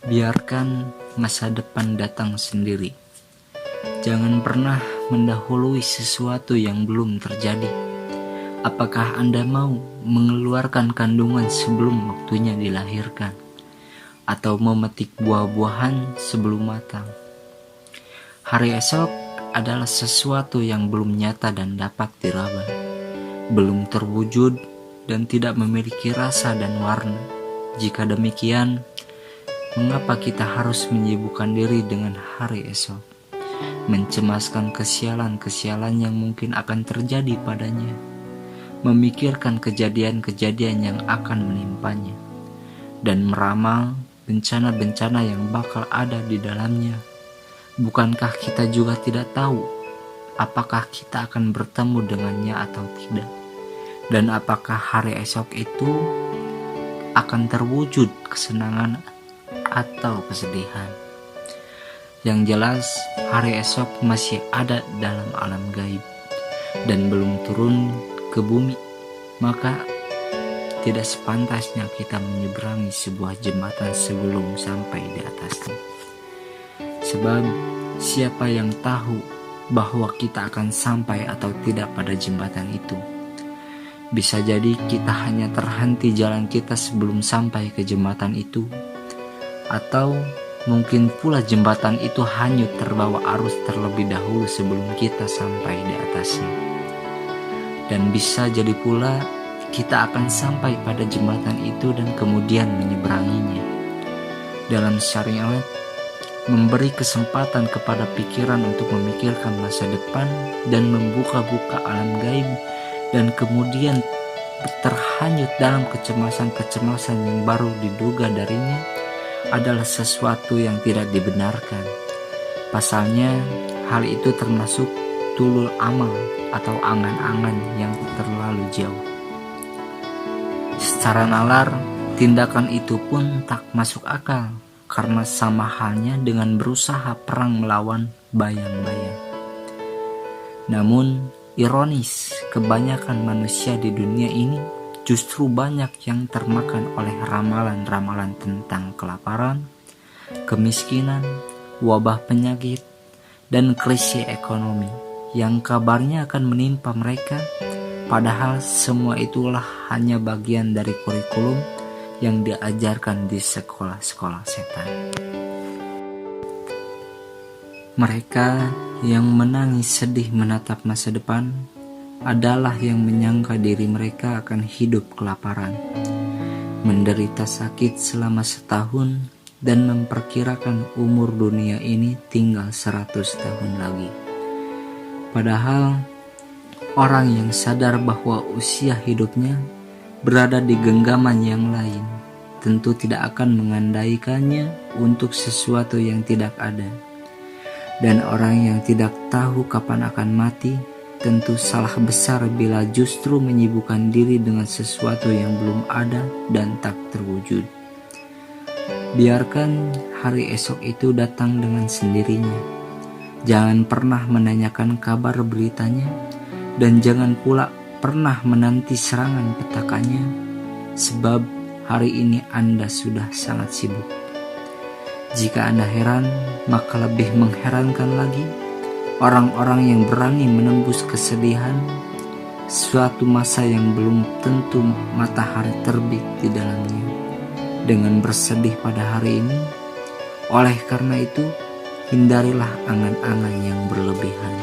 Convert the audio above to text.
Biarkan masa depan datang sendiri. Jangan pernah mendahului sesuatu yang belum terjadi. Apakah Anda mau mengeluarkan kandungan sebelum waktunya dilahirkan? Atau memetik buah-buahan sebelum matang? Hari esok adalah sesuatu yang belum nyata dan dapat diraba, belum terwujud dan tidak memiliki rasa dan warna. Jika demikian, mengapa kita harus menyibukkan diri dengan hari esok, mencemaskan kesialan-kesialan yang mungkin akan terjadi padanya, memikirkan kejadian-kejadian yang akan menimpanya, dan meramal bencana-bencana yang bakal ada di dalamnya? Bukankah kita juga tidak tahu apakah kita akan bertemu dengannya atau tidak? Dan apakah hari esok itu akan terwujud kesenangan atau kesedihan? Yang jelas, hari esok masih ada dalam alam gaib dan belum turun ke bumi. Maka tidak sepantasnya kita menyeberangi sebuah jembatan sebelum sampai di atasnya. Sebab siapa yang tahu bahwa kita akan sampai atau tidak pada jembatan itu? Bisa jadi kita hanya terhenti jalan kita sebelum sampai ke jembatan itu, atau mungkin pula jembatan itu hanyut terbawa arus terlebih dahulu sebelum kita sampai di atasnya. Dan bisa jadi pula kita akan sampai pada jembatan itu dan kemudian menyeberanginya. Dalam syariat, memberi kesempatan kepada pikiran untuk memikirkan masa depan dan membuka-buka alam gaib, dan kemudian terhanyut dalam kecemasan-kecemasan yang baru diduga darinya adalah sesuatu yang tidak dibenarkan. Pasalnya, hal itu termasuk tulul amal atau angan-angan yang terlalu jauh. Secara nalar, tindakan itu pun tak masuk akal, karena sama halnya dengan berusaha perang melawan bayang-bayang. Namun, ironis, kebanyakan manusia di dunia ini justru banyak yang termakan oleh ramalan-ramalan tentang kelaparan, kemiskinan, wabah penyakit, dan krisis ekonomi yang kabarnya akan menimpa mereka, padahal semua itulah hanya bagian dari kurikulum yang diajarkan di sekolah-sekolah setan. Mereka yang menangis sedih menatap masa depan adalah yang menyangka diri mereka akan hidup kelaparan, menderita sakit selama setahun, dan memperkirakan umur dunia ini tinggal 100 tahun lagi. Padahal orang yang sadar bahwa usia hidupnya berada di genggaman yang lain tentu tidak akan mengandaikannya untuk sesuatu yang tidak ada. Dan orang yang tidak tahu kapan akan mati tentu salah besar bila justru menyibukkan diri dengan sesuatu yang belum ada dan tak terwujud. Biarkan hari esok itu datang dengan sendirinya. Jangan pernah menanyakan kabar beritanya, dan jangan pula pernah menanti serangan petakannya, sebab hari ini Anda sudah sangat sibuk. Jika Anda heran, maka lebih mengherankan lagi orang-orang yang berani menembus kesedihan suatu masa yang belum tentu matahari terbit di dalamnya, dengan bersedih pada hari ini. Oleh karena itu, hindarilah angan-angan yang berlebihan.